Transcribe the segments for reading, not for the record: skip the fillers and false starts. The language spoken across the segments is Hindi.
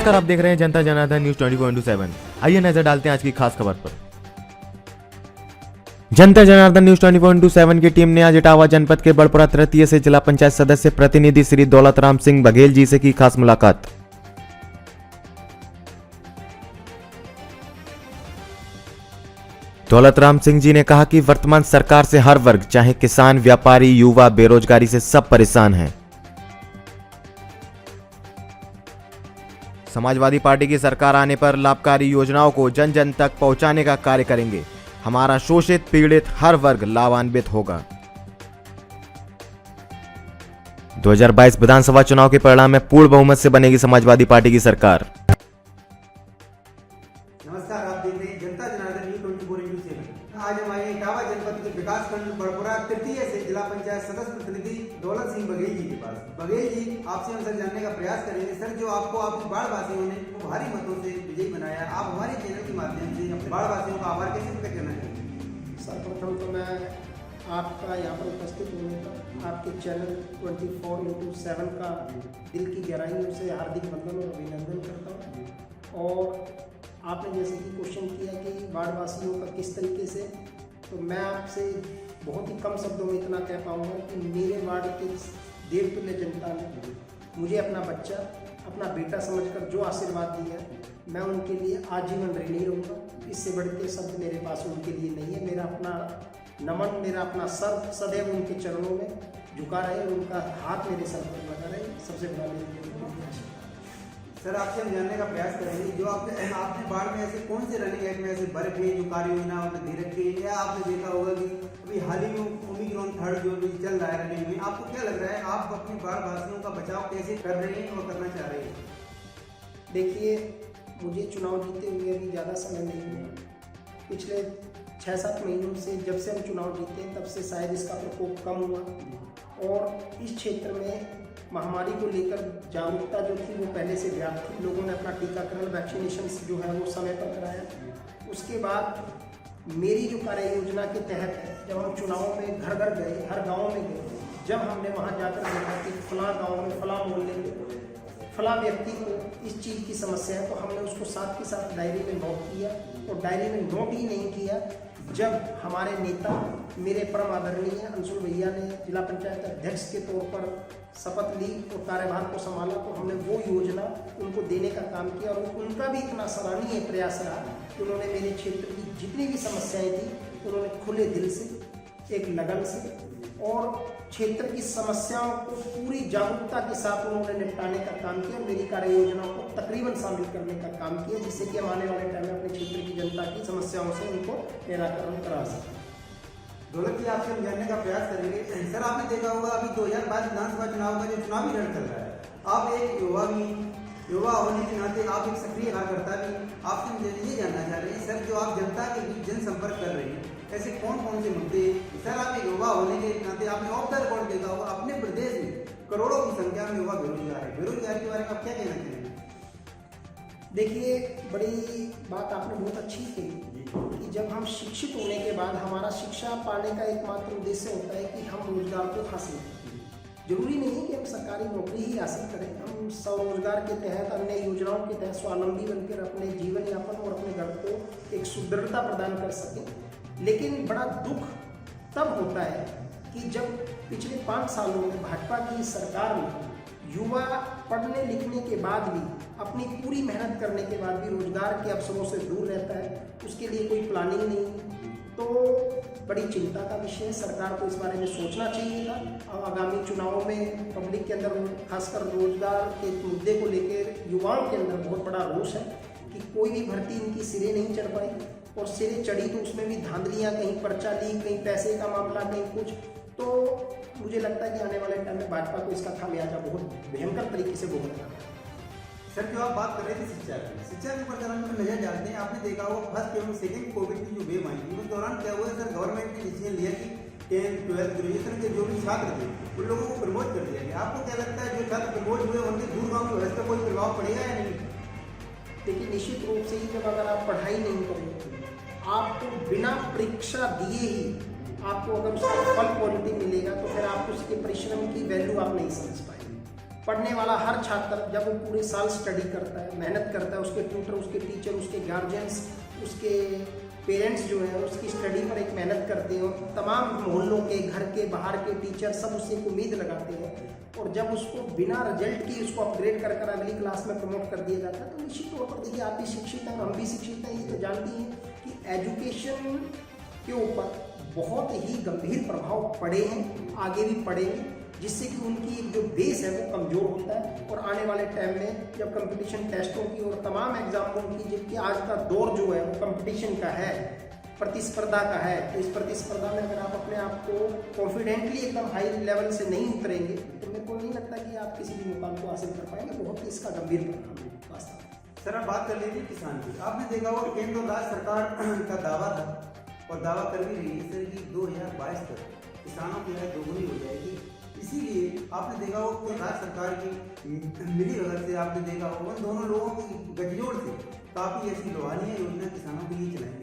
नमस्कार, आप देख रहे हैं जनता जनार्दन न्यूज 24/7। आइए नजर डालते हैं आज की खास खबर पर। जनता जनार्दन न्यूज 24/7 की टीम ने आज इटावा जनपद के बड़पुरा तृतीय से जिला पंचायत सदस्य प्रतिनिधि श्री दौलत राम सिंह बघेल जी से की खास मुलाकात। दौलत राम सिंह जी ने कहा कि वर्तमान सरकार से हर वर्ग, चाहे किसान, व्यापारी, युवा, बेरोजगारी से सब परेशान हैं। समाजवादी पार्टी की सरकार आने पर लाभकारी योजनाओं को जन जन तक पहुंचाने का कार्य करेंगे। हमारा शोषित पीड़ित हर वर्ग लाभान्वित होगा। 2022 विधानसभा चुनाव के परिणाम में पूर्ण बहुमत से बनेगी समाजवादी पार्टी की सरकार। नमस्कार, आप देख रहे हैं जनता जनार्दन न्यूज 24/7। आज हम आए इटावा जनपद के विकास खंड बड़पुरा तृतीय से जिला पंचायत सदस्य प्रतिनिधि दौलत सिंह बघेल जी के पास। बघेल जी, आपसे हम सर जानने का प्रयास करेंगे सर, जो आपको आपके बाढ़ वासियों ने भारी मतों से विजयी बनाया, आप हमारे चैनल के माध्यम से अपने बाढ़ वासियों का आभार कैसे व्यक्त करना चाहिए? सर्वप्रथम तो मैं आपका यहाँ पर उपस्थित होने पर आपके चैनल 24/7 का दिल की गहराइयों से हार्दिक वंदन और अभिनंदन करता हूँ। और आपने जैसे कि क्वेश्चन किया कि बाढ़ वासियों का किस तरीके से, तो मैं आपसे बहुत ही कम शब्दों में इतना कह पाऊँगा कि मेरे वार्ड के देवतुल्य जनता ने मुझे अपना बच्चा, अपना बेटा समझकर जो आशीर्वाद दिया, मैं उनके लिए आजीवन ऋणी रहूँगा। इससे बढ़ के शब्द मेरे पास उनके लिए नहीं है। मेरा अपना नमन, मेरा अपना सर सदैव उनके चरणों में झुका रहे और उनका हाथ मेरे सर पर लगा रहे। सबसे बड़ा मेरे सर, आपसे हम जानने का प्रयास करेंगे, जो आपने बाढ़ में ऐसे कौन से रनिंग एक्ट में ऐसे बर्फ है जो कार्य योजना आपने दे रखी है, या आपने देखा होगा कि अभी हाल ही में ओमिक्रॉन थर्ड जो भी चल रहा है रनिंग में, आपको क्या लग रहा है, आप अपने बाढ़ वासियों का बचाव कैसे कर रहे हैं और करना चाह रहे हैं? देखिए, मुझे चुनाव जीते हुए अभी ज़्यादा समय नहीं हुआ। पिछले 6-7 महीनों से, जब से हम चुनाव जीते तब से शायद इसका प्रकोप कम हुआ और इस क्षेत्र में महामारी को लेकर जागरूकता जो थी वो पहले से व्याप्त थी। लोगों ने अपना टीकाकरण, वैक्सीनेशन जो है वो समय पर कराया। उसके बाद मेरी जो कार्य योजना के तहत है, जब हम चुनाव में घर घर गए, हर गांव में गए, जब हमने वहां जाकर देखा कि फलां गांव में, फलां मोहल्ले में फलां व्यक्ति को इस चीज़ की समस्या है, तो हमने उसको साथ के साथ डायरी में नोट किया। और डायरी में नोट ही नहीं किया, जब हमारे नेता, मेरे परम आदरणीय अंशुल भैया ने जिला पंचायत अध्यक्ष के तौर पर शपथ ली और कार्यभार को संभाला, तो हमने वो योजना उनको देने का काम किया। और उनका भी इतना सराहनीय प्रयास रहा कि उन्होंने मेरे क्षेत्र की जितनी भी समस्याएं थी, उन्होंने खुले दिल से, एक लगन से और क्षेत्र की समस्याओं को पूरी जागरूकता के साथ उन्होंने निपटाने का काम किया। मेरी कार्य योजनाओं को तकरीबन शामिल करने का काम किया, जिससे कि हम आने वाले टाइम में अपने क्षेत्र की जनता की समस्याओं से उनको निराकरण करा सकें। दौलत जी, आपसे हम जानने का प्रयास करेंगे सर, आपने देखा होगा अभी 2022 विधानसभा चुनाव का जो चुनावी रण चल रहा है, आप एक युवा होने के नाते आप एक सक्रिय कार्यकर्ता भी, आपसे हम ये जानना चाह रहे हैं सर, जो आप जनता के बीच जनसंपर्क कर रहे हैं, ऐसे कौन कौन से मुद्दे सर, आप एक युवा होने के नाते आपने ऑफ द रिकॉर्ड देखा होगा अपने प्रदेश में करोड़ों की संख्या में युवा बेरोजगार है, बेरोजगारी के बारे में आप क्या कहना चाहेंगे? देखिए, बड़ी बात आपने बहुत अच्छी कही कि जब हम शिक्षित होने के बाद, हमारा शिक्षा पाने का एकमात्र उद्देश्य होता है कि हम रोजगार को हासिल करें। जरूरी नहीं कि हम सरकारी नौकरी ही हासिल करें, हम स्वरोजगार के तहत, अन्य योजनाओं के तहत स्वावलंबी बनकर अपने जीवन यापन और अपने घर को एक सुदृढ़ता प्रदान कर सकें। लेकिन बड़ा दुख तब होता है कि जब पिछले 5 सालों में भाजपा की सरकार में युवा पढ़ने लिखने के बाद भी, अपनी पूरी मेहनत करने के बाद भी रोजगार के अवसरों से दूर रहता है, उसके लिए कोई प्लानिंग नहीं, तो बड़ी चिंता का विषय है। सरकार को इस बारे में सोचना चाहिए था। और आगामी चुनावों में पब्लिक के अंदर, खासकर रोजगार के मुद्दे को लेकर युवाओं के अंदर बहुत बड़ा रोष है कि कोई भी भर्ती इनकी सिरे नहीं चढ़ पाई, और सिरे चढ़ी तो उसमें भी धांधलियाँ, कहीं पर्चा लीक, कहीं पैसे का मामला, कहीं कुछ। तो मुझे लगता है कि आने वाले टाइम में भाजपा को इसका खामियाजा बहुत भयंकर तरीके से भुगतना है। सर, जो आप बात कर रहे थे शिक्षा के ऊपर जरा हम नजर डालते हैं, आपने देखा होगा फर्स्ट एवं सेकेंड कोविड की जो वेव आई थी, उस दौरान क्या हुआ सर, गवर्नमेंट ने डिसीजन लिया कि 10th 12th ग्रेजुएशन के जो भी छात्र थे उन लोगों को प्रमोट कर दिया गया। आपको क्या लगता है, जो छात्र प्रमोट हुए उनके दूर गाँव की व्यवस्था कोई प्रभाव पड़ेगा या नहीं? देखिए, निश्चित रूप से ही जब अगर आप पढ़ाई नहीं करेंगे, आपको बिना परीक्षा दिए ही आपको अगर उसका फल क्वालिटी मिलेगा, तो फिर आप उसके परिश्रम की वैल्यू आप नहीं समझ पाएंगे। पढ़ने वाला हर छात्र जब वो पूरे साल स्टडी करता है, मेहनत करता है, उसके ट्यूटर, उसके टीचर, उसके गार्जियंस, उसके पेरेंट्स जो हैं उसकी स्टडी पर एक मेहनत करते हैं और तमाम मोहल्लों के, घर के, बाहर के टीचर सब उससे एक उम्मीद लगाते हैं और जब उसको बिना रिजल्ट की उसको अपग्रेड कर अगली क्लास में प्रमोट कर दिया जाता है तो निश्चित तौर पर देखिए आप भी शिक्षित हैं और हम भी शिक्षित हैं, ये तो जानती हैं कि एजुकेशन के ऊपर बहुत ही गंभीर प्रभाव पड़े हैं, आगे भी पड़ेंगे, जिससे कि उनकी एक जो बेस है वो कमज़ोर होता है और आने वाले टाइम में जब कंपटीशन टेस्टों की और तमाम एग्जामों की, जबकि आज का दौर जो है वो कंपटीशन का है, प्रतिस्पर्धा का है, तो इस प्रतिस्पर्धा में अगर आप अपने आप को कॉन्फिडेंटली एकदम हाई लेवल से नहीं उतरेंगे तो मेरे को नहीं लगता कि आप किसी भी मुकाम को हासिल कर पाएंगे। बहुत ही इसका गंभीर परिणाम है वास्तव में। सर आप बात कर लीजिए किसान की। आपने देखा होगा केंद्र और राज्य सरकार का दावा था और दावा कर भी रही है सर कि 2022 तक किसानों की आय दोगुनी हो जाएगी। इसीलिए आपने देखा होगा कि राज्य सरकार की मिली भगत से आपने देखा होगा उन दोनों लोगों की गठजोड़ से काफ़ी ऐसी लोहानियाँ योजना किसानों के लिए चलाई,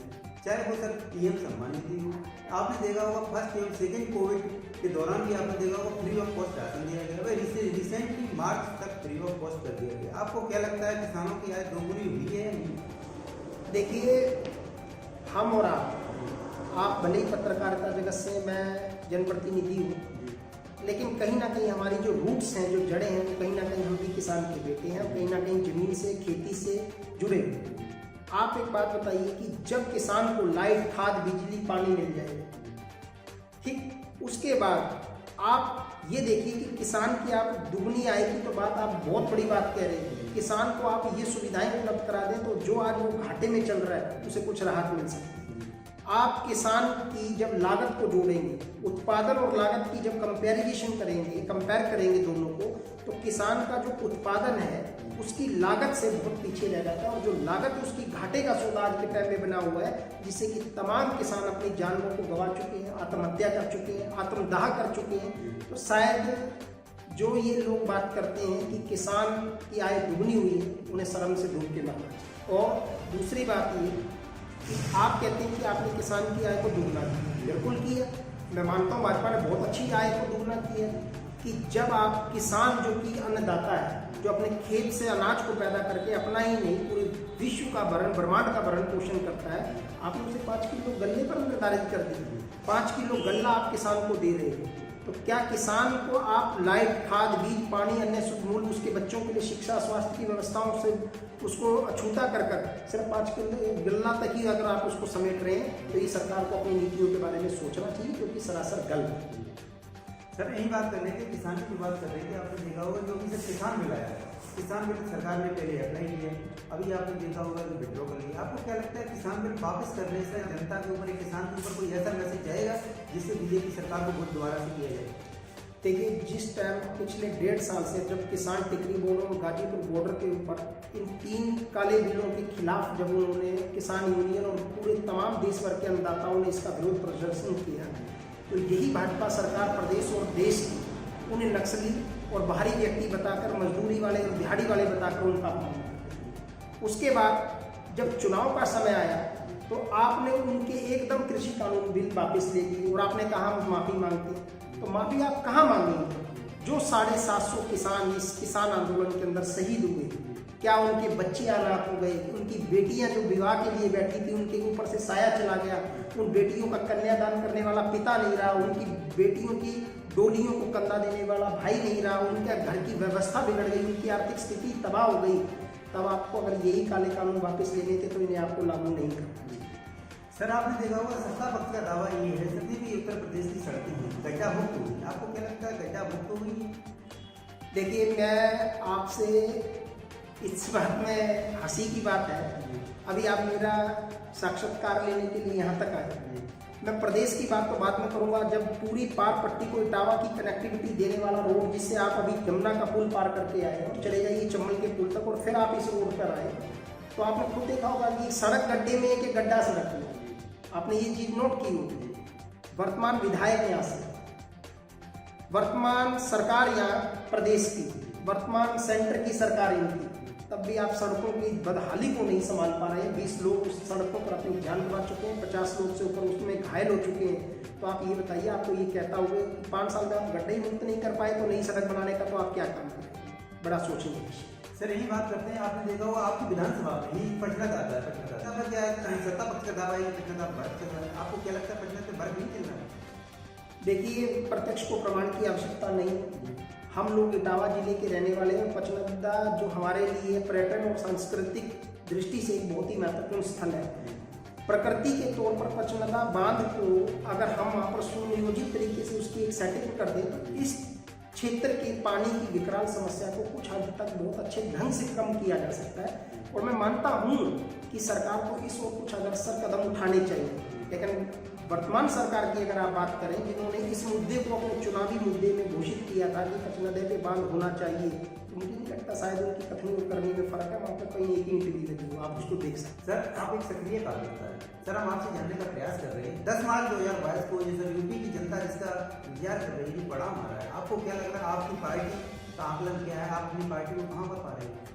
चाहे वो सर पीएम सम्मान निधि हो। आपने देखा होगा फर्स्ट एवं सेकेंड कोविड के दौरान भी आपने देखा होगा फ्री ऑफ कॉस्ट राशन दिया गया, वह रिसेंटली मार्च तक फ्री ऑफ कॉस्ट कर दिया गया। आपको क्या लगता है किसानों की आय दोगुनी हुई है या नहीं? देखिए हम और आप भले ही पत्रकारिता जगत से, मैं जनप्रतिनिधि हूँ, लेकिन कहीं ना कहीं हमारी जो रूट्स हैं, जो जड़ें हैं, वो कहीं ना कहीं हम भी किसान के बेटे हैं, कहीं ना कहीं ज़मीन से, खेती से जुड़े हुए हैं। आप एक बात बताइए कि जब किसान को लाइट, खाद, बिजली, पानी मिल जाएगा, ठीक, उसके बाद आप ये देखिए कि किसान की आप दुगनी आय की तो बात आप बहुत बड़ी बात कह रहे हैं। किसान को आप ये सुविधाएं उपलब्ध करा दें तो जो आज वो घाटे में चल रहा है उसे कुछ राहत मिल सकती है। आप किसान की जब लागत को जोड़ेंगे, उत्पादन और लागत की जब कंपेयर करेंगे दोनों को, तो किसान का जो उत्पादन है उसकी लागत से बहुत पीछे रह जाता है और जो लागत उसकी घाटे का सौदा आज के टाइम में बना हुआ है, जिससे कि तमाम किसान अपनी जानों को गंवा चुके हैं, आत्महत्या कर चुके हैं, आत्मदाह कर चुके हैं। तो शायद जो ये लोग बात करते हैं कि किसान की आय दुगनी हुई है, उन्हें शर्म से डूब के मारना चाहिए। और दूसरी बात ये कि आप कहते हैं कि आपने किसान की आय को दुगना किया, बिल्कुल किया। मैं मानता हूँ भाजपा ने बहुत अच्छी आय को दुगना किया कि जब आप किसान जो कि अन्नदाता है, जो अपने खेत से अनाज को पैदा करके अपना ही नहीं पूरे विश्व का ब्रह्मांड का भरण पोषण करता है, आपने उसे 5 किलो गल्ले पर निर्धारित कर दिया। 5 किलो गल्ला आप किसान को दे रहे हैं, तो क्या किसान को आप लाइट, खाद, बीज, पानी, अन्य शुद्ध मूल्य, उसके बच्चों के लिए शिक्षा, स्वास्थ्य की व्यवस्थाओं से उसको अछूता कर सिर्फ 5 किलो गल्ला तक ही अगर आप उसको समेट रहे हैं, तो ये सरकार को अपनी नीतियों के बारे में सोचना चाहिए, क्योंकि सरासर गलत है। सर यही बात कर रहे थे, किसान की बात कर रहे थे। आपने देखा होगा जो भी सर किसान बिल आया, किसान बिल सरकार ने पहले अप्लाई किया, अभी आपने देखा होगा कि विड्रॉ कर लिया। आपको क्या लगता है किसान बिल वापस करने से जनता के ऊपर, किसान के ऊपर कोई ऐसा मैसेज जाएगा जिससे बीजेपी सरकार को वोट दोबारा से किया जाए? देखिए, जिस टाइम पिछले 1.5 साल से जब किसान टिकरी बोर्ड और गाजीपुर बॉर्डर के ऊपर इन 3 काले बिलों के खिलाफ जब उन्होंने किसान यूनियन और पूरे तमाम देश भर के अन्नदाताओं ने इसका विरोध प्रदर्शन किया, तो यही भाजपा सरकार प्रदेश और देश की उन्हें नक्सली और बाहरी व्यक्ति बताकर, मजदूरी वाले और दिहाड़ी वाले बताकर उनका अपमान किया। उसके बाद जब चुनाव का समय आया तो आपने उनके एकदम कृषि कानून बिल वापस ले लिए और आपने कहा हम माफ़ी मांगते हैं। तो माफ़ी आप कहाँ मांगेंगे? जो 750 किसान इस किसान आंदोलन के अंदर शहीद हुए, क्या उनके बच्चे अनाथ हो गए? उनकी बेटियां जो विवाह के लिए बैठी थी, उनके ऊपर से साया चला गया, उन बेटियों का कन्यादान करने वाला पिता नहीं रहा, उनकी बेटियों की डोलियों को कंधा देने वाला भाई नहीं रहा, उनके घर की व्यवस्था बिगड़ गई, उनकी आर्थिक स्थिति तबाह हो गई। तब आपको अगर यही काले कानून वापस लेने थे तो इन्हें आपको लागू नहीं करना। सर आपने देखा होगा सत्ता पक्ष का दावा ये है सभी भी उत्तर प्रदेश की सड़कें हैं गड्ढा मुक्त हुई। आपको क्या लगता है गड्ढा मुक्त हुई? देखिए, मैं आपसे इस बात में हंसी की बात है, अभी आप मेरा साक्षात्कार लेने के लिए यहाँ तक आए। मैं प्रदेश की बात तो बाद में करूँगा, जब पूरी पार पट्टी को इटावा की कनेक्टिविटी देने वाला रोड, जिससे आप अभी यमुना का पुल पार करके आए और चले जाइए चंबल के पुल तक और फिर आप इस रोड पर आए, तो आपने खुद देखा होगा कि सड़क गड्ढे में एक गड्ढा सड़क में। आपने ये चीज़ नोट की होगी। वर्तमान विधायक यहाँ से, वर्तमान सरकार यहाँ प्रदेश की, वर्तमान सेंटर की सरकार इनकी, तब भी आप सड़कों की बदहाली को नहीं संभाल पा रहे हैं। 20 लोग उस सड़कों पर अपनी जान गंवा चुके हैं, 50 लोग से ऊपर उसमें घायल हो चुके हैं। तो आप ये बताइए, आपको ये कहता हुए 5 साल में आप गड्ढे ही मुक्त नहीं कर पाए तो नई सड़क बनाने का तो आप क्या काम करें? बड़ा सोचने की विषय। सर यही बात करते हैं, आपने देखा होगा आपकी विधानसभा में ही पटना का आता है, पटना का क्या है, सत्ता पक्ष का दावा है, पटना का वर्ग चल रहा है। आपको क्या लगता है पटना से वर्ग नहीं चल रहा है? देखिए, प्रत्यक्ष को प्रमाण की आवश्यकता नहीं। हम लोग इटावा जिले के रहने वाले हैं। पचनदा जो हमारे लिए पर्यटन और सांस्कृतिक दृष्टि से एक बहुत ही महत्वपूर्ण स्थल है। प्रकृति के तौर पर पचनदा बांध को अगर हम वहाँ पर सुनियोजित तरीके से उसकी एक सेटिंग कर दें तो इस क्षेत्र के पानी की विकराल समस्या को कुछ हद तक बहुत अच्छे ढंग से कम किया जा सकता है। और मैं मानता हूँ कि सरकार को इस ओर कुछ अग्रसर कदम उठाने चाहिए। लेकिन वर्तमान सरकार की अगर आप बात करें, जिन्होंने इस मुद्दे को अपने चुनावी मुद्दे में घोषित किया था कि पचनदे पे बांध होना चाहिए, तो मुझे नहीं लगता शायद उनकी कथनी और करनी में फर्क है। वहाँ पर कहीं एक ही ईंट भी लगी हो, आप उसको देख सकते। सर आप एक सक्रिय कार्यकर्ता है। सर हम आपसे जानने का प्रयास कर रहे हैं, 10 मार्च 2022 को ये सर यूपी की जनता जिसका इंतजार कर रही है, बड़ा मारा है, आपको क्या लग रहा है, आपकी पार्टी का आकलन क्या है, आप अपनी पार्टी को कहाँ पर पा रहे हैं?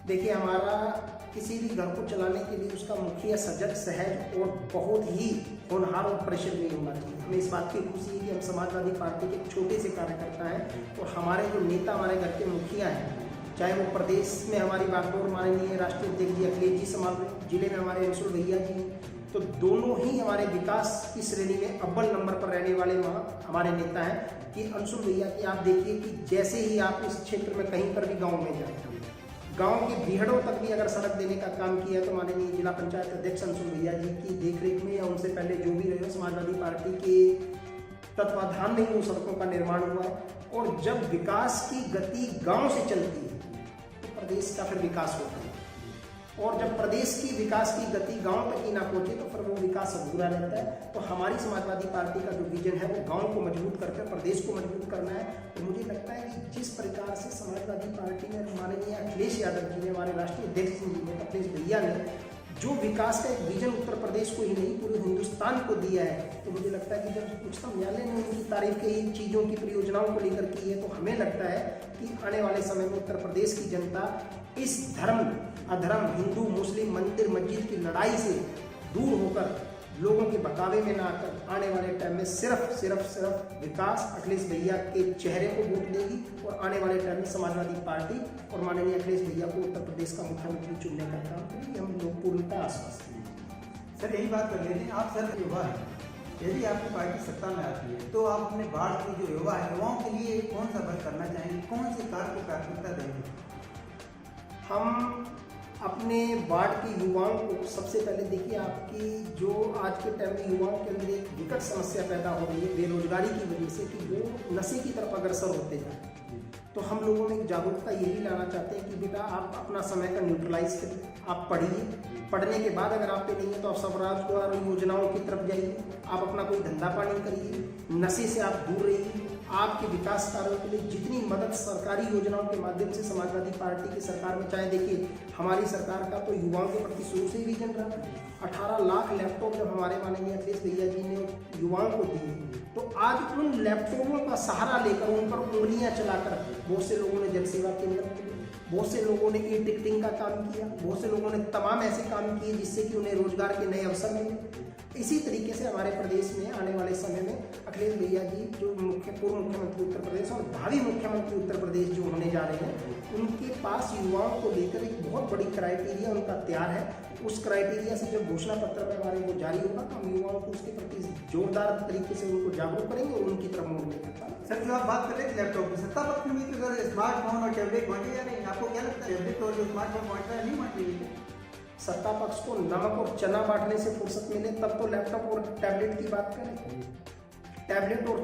देखिए, हमारा किसी भी घर को चलाने के लिए उसका मुखिया सजग, सहज और बहुत ही होनहार और परिश्रमी होना चाहिए। हमें इस बात की खुशी है कि हम समाजवादी पार्टी के एक छोटे से कार्यकर्ता हैं और हमारे जो नेता, हमारे घर के मुखिया हैं, चाहे वो प्रदेश में हमारी बागडोर माननीय राष्ट्रीय अध्यक्ष जी अखिलेश जी संभाल रहे, जिले में हमारे अंशुल भैया जी, तो दोनों ही हमारे विकास की श्रेणी में अव्वल नंबर पर रहने वाले वहाँ हमारे नेता हैं। कि अंशुल भैया की आप देखिए कि जैसे ही आप इस क्षेत्र में कहीं पर भी गाँव में जाए, गांव के बीहड़ों तक भी अगर सड़क देने का काम किया तो माननीय जिला पंचायत अध्यक्ष अंशुल भैया जी की देखरेख में या उनसे पहले जो भी रहे समाजवादी पार्टी के तत्वाधान में वो सड़कों का निर्माण हुआ है। और जब विकास की गति गांव से चलती है तो प्रदेश का फिर विकास होता है, और जब प्रदेश की विकास की गति गांव तक ही ना पहुंचे तो फिर वो विकास अधूरा रहता है। तो हमारी समाजवादी पार्टी का जो विजन है वो गांव को मजबूत करके प्रदेश को मजबूत करना है। तो मुझे लगता है कि जिस प्रकार से समाजवादी पार्टी ने माननीय अखिलेश यादव जी ने, हमारे राष्ट्रीय अध्यक्ष जी ने, अखिलेश भैया ने जो विकास का एक विजन उत्तर प्रदेश को ही नहीं पूरे हिंदुस्तान को दिया है, तो मुझे लगता है कि जब उच्चतम न्यायालय ने उनकी तारीफ की इन चीज़ों की परियोजनाओं को लेकर की है, तो हमें लगता है कि आने वाले समय में उत्तर प्रदेश की जनता इस धर्म अधर्म, हिंदू मुस्लिम, मंदिर मस्जिद की लड़ाई से दूर होकर लोगों के बकावे में ना आकर आने वाले टाइम में सिर्फ विकास, अखिलेश भैया के चेहरे को वोट देगी और आने वाले टाइम में समाजवादी पार्टी और माननीय अखिलेश भैया को उत्तर प्रदेश का मुख्यमंत्री चुनने का काम करेंगे। हम लोग पूर्णतः आश्वस्त हैं। सर यही बात कर लेते हैं, आप सर युवा हैं, यदि आपकी पार्टी सत्ता में आती है तो आप अपने वार्ड के जो युवा है, युवाओं के लिए कौन सा वर्क करना चाहेंगे, कौन से कार्य को प्राथमिकता देंगे? हम अपने वार्ड के युवाओं को सबसे पहले देखिए, आपकी जो आज के टाइम में युवाओं के अंदर एक विकट समस्या पैदा हो रही है बेरोजगारी की वजह से, कि वो नशे की तरफ अग्रसर होते जाए। तो हम लोगों में जागरूकता यही लाना चाहते हैं कि बेटा आप अपना समय का न्यूट्रलाइज करिए, आप पढ़िए, पढ़ने के बाद अगर आप पे नहीं है तो आप स्वरोजगार योजनाओं की तरफ जाइए, आप अपना कोई धंधा पानी करिए, नशे से आप दूर रहिए। आपके विकास कार्यों के लिए जितनी मदद सरकारी योजनाओं के माध्यम से समाजवादी पार्टी की सरकार में, चाहे देखिए हमारी सरकार का तो युवाओं के प्रति शुरू से ही विजन रहा। 18 लाख लैपटॉप जब हमारे माननीय अखिलेश भैया जी ने युवाओं को दिए, तो आज उन लैपटॉपों का सहारा लेकर उन पर उंगलियां चलाकर बहुत से लोगों ने जन सेवा केंद्र खोले, बहुत से लोगों ने ई टिकटिंग का काम किया, बहुत से लोगों ने तमाम ऐसे काम किए जिससे कि उन्हें रोजगार के नए अवसर मिले। इसी तरीके से हमारे प्रदेश में आने वाले समय में अखिलेश भैया जी जो पूर्व मुख्यमंत्री उत्तर प्रदेश और भावी मुख्यमंत्री उत्तर प्रदेश जो होने जा रहे हैं, उनके पास युवाओं को लेकर एक बहुत बड़ी क्राइटेरिया उनका तैयार है। उस क्राइटेरिया से जब घोषणा पत्र में हमारे वो जारी होगा तो हम युवाओं को उसके प्रति जोरदार तरीके से उनको जागरूक करेंगे और उनकी तरफ मोड़ने का काम। सर जो आप बात कर रहे थे लैपटॉप की, सत्ता पक्ष में तो अगर स्मार्टफोन और टैबलेट बांटे जा रहे हैं, आपको क्या लगता है टैबलेट और जो स्मार्टफोन बांट रहा है नहीं बांट रही है? सत्ता पक्ष को नमक और चना बांटने से फुर्सत मिले तब तो लैपटॉप और टैबलेट की बात करें। टैबलेट और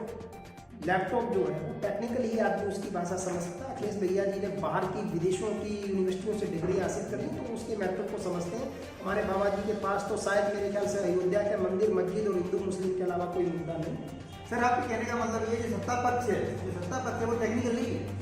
लैपटॉप जो है वो टेक्निकली ही आदमी उसकी भाषा समझता है। अखिलेश भैया जी ने बाहर की विदेशों की यूनिवर्सिटियों से डिग्री हासिल करी तो उसके महत्व को समझते हैं। हमारे बाबा जी के पास तो शायद मेरे ख्याल से अयोध्या के मंदिर मस्जिद और हिंदू मुस्लिम के अलावा कोई मुद्दा नहीं। सर आपके कहने का मतलब ये जो सत्ता पक्ष है, जो सत्ता पक्ष है वो टेक्निकल नहीं है।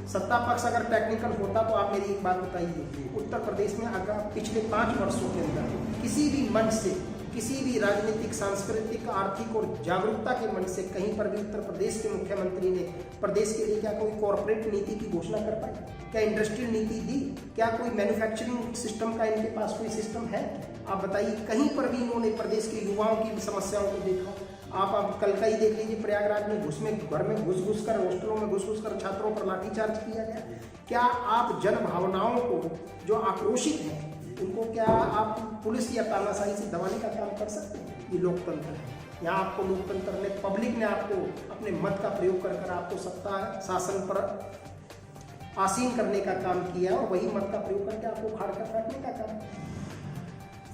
सत्ता पक्ष अगर टेक्निकल होता तो आप मेरी एक बात बताइए, उत्तर प्रदेश में अगर पिछले 5 वर्षों के अंदर किसी भी मंच से, किसी भी राजनीतिक, सांस्कृतिक, आर्थिक और जागरूकता के मंच से कहीं पर भी उत्तर प्रदेश के मुख्यमंत्री ने प्रदेश के लिए क्या कोई कॉर्पोरेट नीति की घोषणा कर पाए? क्या इंडस्ट्रियल नीति दी? क्या कोई मैन्युफैक्चरिंग सिस्टम का इनके पास कोई सिस्टम है? आप बताइए, कहीं पर भी इन्होंने प्रदेश के युवाओं की समस्याओं को देखा? आप कल का ही देख लीजिए, प्रयागराज में घर में घुस कर, हॉस्टलों में घुस कर छात्रों पर लाठीचार्ज किया गया। क्या आप जन भावनाओं को जो आक्रोशित हैं उनको क्या आप पुलिस या तानाशाही से दबाने का काम कर सकते हैं? ये लोकतंत्र है। यहाँ आपको लोकतंत्र ने, पब्लिक ने आपको अपने मत का प्रयोग कर आपको सत्ता शासन पर आसीन करने का काम किया और वही मत का प्रयोग करके आपको उखाड़ कर फेंकने का काम।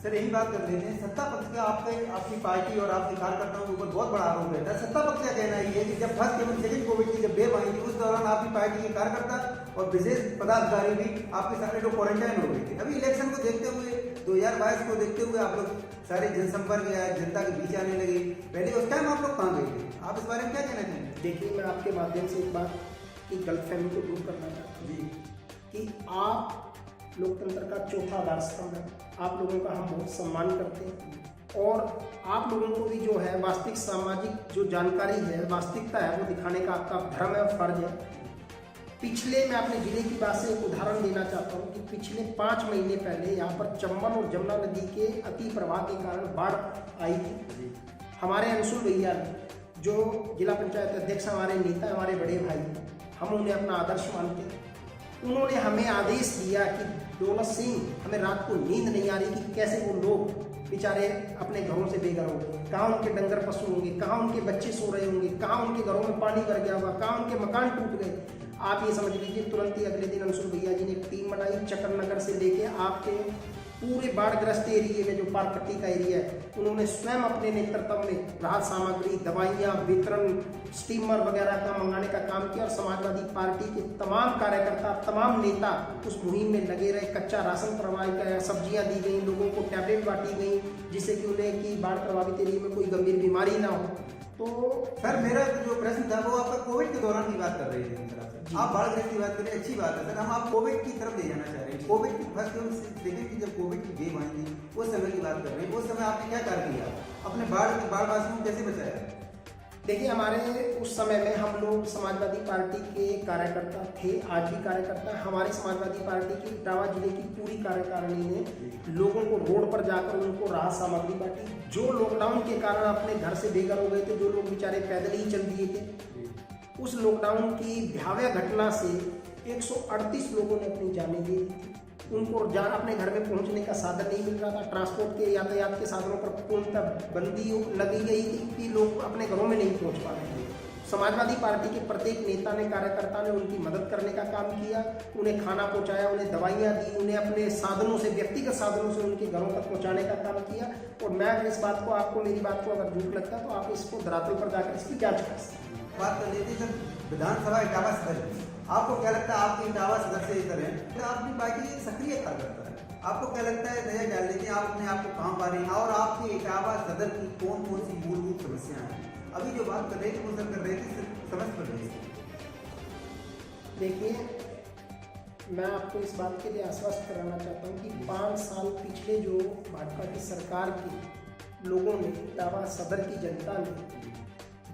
सर यही बात कर लेते हैं, सत्ता पक्ष का आपकी पार्टी और आपके कार्यकर्ताओं के ऊपर बहुत बड़ा आरोप रहता है। सत्ता पक्ष का कहना ये है कि जब फर्स्ट एवं सेकंड कोविड की जब वेव आई थी उस दौरान आपकी पार्टी के कार्यकर्ता और विशेष पदाधिकारी भी आपके सामने लोग क्वारंटाइन हो गए थे। अभी इलेक्शन को देखते हुए 2022 को देखते हुए आप लोग सारे जनसंपर्क या जनता के बीच आने लगे, पहले उस टाइम आप लोग कहाँ गए थे? आप इस बारे में क्या कहना चाहेंगे? देखिए, मैं आपके माध्यम से एक बात की गलतफहमी को दूर करना चाहता हूँ कि आप लोकतंत्र का चौथा आधार स्तंभ है। आप लोगों का हम बहुत सम्मान करते हैं और आप लोगों को भी जो है वास्तविक सामाजिक जो जानकारी है, वास्तविकता है, वो दिखाने का आपका धर्म है, फर्ज है। पिछले, मैं अपने जिले की बात से एक उदाहरण देना चाहता हूँ कि पिछले 5 महीने पहले यहाँ पर चंबल और जमुना नदी के अति प्रवाह के कारण बाढ़ आई थी। हमारे अंशुल भैया जो जिला पंचायत अध्यक्ष, हमारे नेता, हमारे बड़े भाई, हम उन्हें अपना आदर्श मानते हैं। उन्होंने हमें आदेश दिया कि दौलत सिंह, हमें रात को नींद नहीं आ रही कि कैसे वो लोग बेचारे अपने घरों से बेघर होंगे, कहाँ उनके डंगर पशु होंगे, कहाँ उनके बच्चे सो रहे होंगे, कहाँ उनके घरों में पानी भर गया होगा, कहाँ उनके मकान टूट गए। आप ये समझ लीजिए, तुरंत ही अगले दिन अंशुल भैया जी ने एक टीम बनाई, चक्कर नगर से लेके आपके पूरे बाढ़ग्रस्त एरिए में जो पारपट्टी का एरिया है, उन्होंने स्वयं अपने नेतृत्व में राहत सामग्री, दवाइयाँ वितरण, स्टीमर वगैरह का मंगाने का काम किया और समाजवादी पार्टी के तमाम कार्यकर्ता, तमाम नेता उस मुहिम में लगे रहे। कच्चा राशन प्रोवाइड किया, सब्जियां दी गई, लोगों को टैबलेट बांटी गई जिससे कि उन्हें कि बाढ़ प्रभावित एरिए में कोई गंभीर बीमारी ना हो। तो सर मेरा जो प्रश्न था वो आपका कोविड के दौरान की बात कर रहे थे। आप बाढ़ग्रस्त की बात करें, अच्छी बात है सर, हम आप कोविड की तरफ ले जाना चाह रहे हैं। कोविड की फर्स्ट एवं सेकंड की जब कोविड की वेव आई थी उस समय की बात कर रहे हैं। उस समय आपने क्या कार्य किया, अपने बाढ़वासियों को कैसे बचाया? देखिए, हमारे उस समय में हम लोग समाजवादी पार्टी के कार्यकर्ता थे, आज भी कार्यकर्ता। हमारी समाजवादी पार्टी की इटावा जिले की पूरी कार्यकारिणी ने लोगों को रोड पर जाकर उनको राहत सामग्री बांटी। जो लॉकडाउन के कारण अपने घर से बेघर हो गए थे, जो लोग बेचारे पैदल ही चल दिए थे, उस लॉकडाउन की भयावह घटना से 138 लोगों ने अपनी जानें दे दी थी। उनको अपने घर में पहुंचने का साधन नहीं मिल रहा था। ट्रांसपोर्ट के, यातायात के साधनों पर पूर्णतः बंदी लगी गई थी कि लोग अपने घरों में नहीं पहुंच पा रहे थे। समाजवादी पार्टी के प्रत्येक नेता ने, कार्यकर्ता ने उनकी मदद करने का काम किया, उन्हें खाना पहुंचाया, उन्हें दवाइयां दी, उन्हें अपने साधनों से, व्यक्तिगत साधनों से उनके घरों तक पहुंचाने का काम किया। और मैं अगर इस बात को, आपको मेरी बात को अगर झूठ लगता है तो आप इसको धरातल पर जाकर इसकी जाँच कर सकते हैं। बात कर लेते सर विधानसभा इटावा सदर की। आपको क्या लगता है आपके इटावा सदर से इधर है तो अपनी पार्टी सक्रिय कार्यकर्ता है, आपको क्या लगता है नजर डाल लेते हैं आप अपने आप को कहाँ पा रहे हैं और आपके इटावा सदर की कौन कौन सी मूलभूत समस्याएं हैं? अभी जो बात कर रहे थे वो सर कर रहे थे समझ कर रहे थे। देखिए, मैं आपको इस बात के लिए आश्वस्त कराना चाहता हूँ कि 5 साल पिछले जो भाजपा की सरकार के लोगों ने, इटावा सदर की जनता ने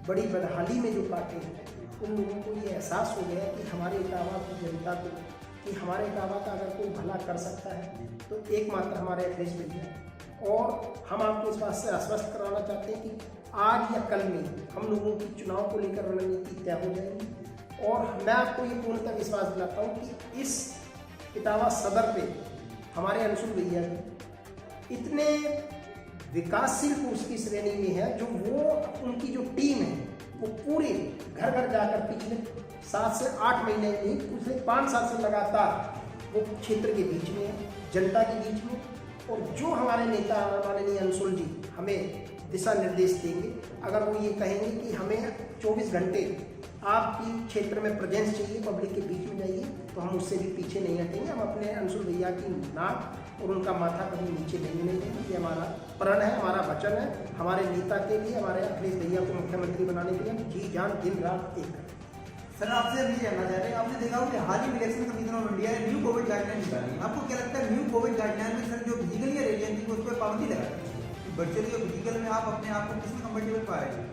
बड़ी बदहाली में जो काटे हैं, उन लोगों को ये एहसास हो गया कि हमारे इटावा की जनता को, कि हमारे इटावा का अगर कोई भला कर सकता है तो एकमात्र हमारे अखिलेश भैया। और हम आपको इस बात से आश्वस्त कराना चाहते हैं कि आज या कल में हम लोगों की चुनाव को लेकर रणनीति तय हो जाएगी। और मैं आपको ये पूर्णतः विश्वास दिलाता हूँ कि इस इटावा सदर पे हमारे अंशुल भैया इतने विकासशील पुरुष की श्रेणी में है, जो वो उनकी जो टीम है वो पूरे घर घर जाकर पिछले 7 से 8 महीने नहीं, पिछले 5 साल से लगातार वो क्षेत्र के बीच में है, जनता के बीच में। और जो हमारे नेता माननीय अंशुल जी हमें दिशा निर्देश देंगे, अगर वो ये कहेंगे कि हमें 24 घंटे आपकी क्षेत्र में प्रेजेंस चाहिए, पब्लिक के बीच में जाइए, तो हम उससे भी पीछे नहीं हटेंगे। हम अपने अंशुल भैया की नाक और उनका माथा कभी नीचे नहीं देंगे। ये हमारा प्रण है, हमारा वचन है। हमारे नेता के लिए, हमारे अखिलेश भैया को मुख्यमंत्री बनाने के लिए हम जी जान दिन रात एक करें। सर आपसे अभी जानना चाह रहे हैं, आपने देखा होगा हाल ही में इलेक्शन कमीशन ऑफ इंडिया ने न्यू कोविड गाइडलाइन निकाली। आपको क्या लगता है न्यू कोविड गाइडलाइन में सर जो फिजिकल या रेलियन थी उस पर पाबंदी लगा दी, वर्चुअली और फिजिकल में आप अपने आप को किसमें कंफर्टेबल पा रहे हैं?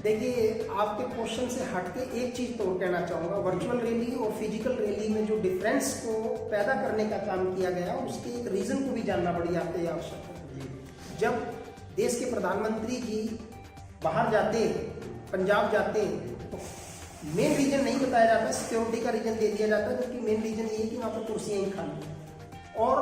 देखिए, आपके क्वेश्चन से हटके एक चीज़ तो कहना चाहूँगा, वर्चुअल रैली और फिजिकल रैली में जो डिफरेंस को पैदा करने का काम किया गया, उसके एक रीज़न को भी जानना बड़ी आपके आवश्यक है। जब देश के प्रधानमंत्री जी बाहर जाते हैं, पंजाब जाते हैं, तो मेन रीजन नहीं बताया जाता, सिक्योरिटी का रीजन दे दिया जाता है, जबकि मेन रीजन ये है कि वहाँ पर कुर्सियाँ ही खाली हैं। और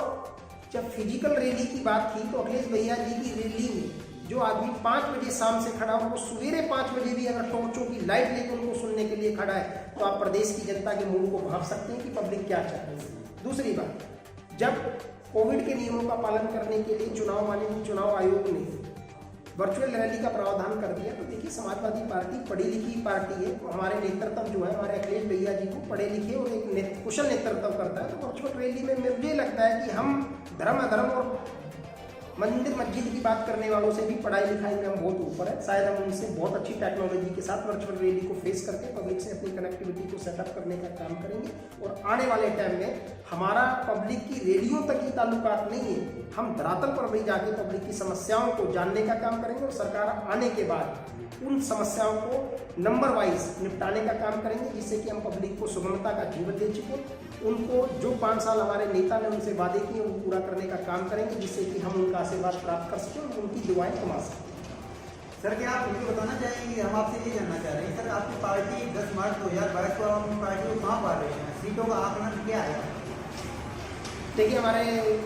जब फिजिकल रैली की बात थी तो अखिलेश भैया जी की रैली में जो आदमी 5 बजे शाम से खड़ा हो, वो सवेरे 5 बजे भी अगर टॉर्चों की लाइट लेकर उनको सुनने के लिए खड़ा है, तो आप प्रदेश की जनता के मूड को भांप सकते हैं कि पब्लिक क्या चाह रही है। दूसरी बात, जब कोविड के नियमों का पालन करने के लिए माननीय चुनाव आयोग ने वर्चुअल रैली का प्रावधान कर दिया, तो देखिए समाजवादी पार्टी पढ़ी लिखी पार्टी है, हमारे नेतृत्व जो है हमारे अखिलेश भैया जी को पढ़े लिखे और एक कुशल नेतृत्व करता है। तो वर्चुअल रैली में मुझे लगता है कि हम धर्म अधर्म और मंदिर मस्जिद की बात करने वालों से भी पढ़ाई लिखाई में हम बहुत ऊपर है। शायद हम उनसे बहुत अच्छी टेक्नोलॉजी के साथ वर्चुअल रैली को फेस करके पब्लिक से अपनी कनेक्टिविटी को सेटअप करने का काम करेंगे। और आने वाले टाइम में हमारा पब्लिक की रैलियों तक ही ताल्लुकात नहीं है, हम धरातल पर भी जाके पब्लिक की समस्याओं को जानने का काम करेंगे और सरकार आने के बाद उन समस्याओं को नंबर वाइज निपटाने का काम करेंगे, जिससे कि हम पब्लिक को सुगमता का जीवन दे चुके। उनको जो 5 साल हमारे नेता ने उनसे वादे किए वो पूरा करने का काम करेंगे, जिससे कि हम उनका आशीर्वाद प्राप्त कर सकें और उनकी दुआएं कमा सकें। सर क्या आप मुझे बताना चाहेंगे, हम आपसे ये जानना चाह रहे हैं सर, आपकी पार्टी 10 मार्च 2022 को आप अपनी पार्टी को कहाँ पा रहे हैं, सीटों का आकलन क्या है? देखिए हमारे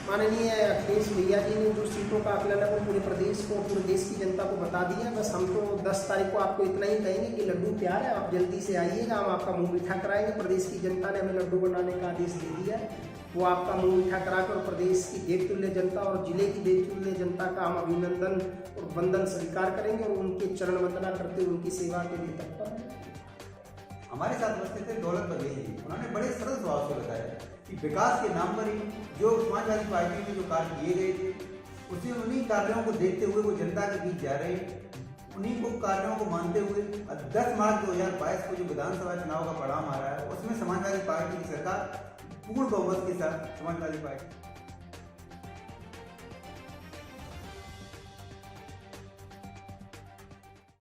माननीय अखिलेश भैया जी ने जो सीटों का आकलन है वो पूरे प्रदेश को, पूरे देश की जनता को बता दिया। बस हम तो 10 तारीख को आपको इतना ही कहेंगे कि लड्डू तैयार है, आप जल्दी से आइएगा, हम आपका मुंह मीठा कराएंगे। प्रदेश की जनता ने हमें लड्डू बनाने का आदेश दे दिया है, वो आपका मुंह मीठा कराकर प्रदेश की देवतुल्य जनता और जिले की देवतुल्य जनता का हम अभिनंदन और वंदन स्वीकार करेंगे और उनके चरण वंदना करते हुए उनकी सेवा के लिए तत्पर हैं। हमारे साथ उपस्थित थे दौलत बघेल जी, उन्होंने बड़े सरल स्वभाव से बताया कि विकास के नाम पर ही जो समाजवादी पार्टी के जो कार्य किए गए थे, उसी उन्हीं कार्यों को देखते हुए वो जनता के बीच जा रहे हैं, उन्हीं को कार्यों को मानते हुए 10 मार्च 2022 को जो विधानसभा चुनाव का परिणाम आ रहा है, उसमें समाजवादी पार्टी की सरकार पूर्ण बहुमत के साथ समाजवादी पार्टी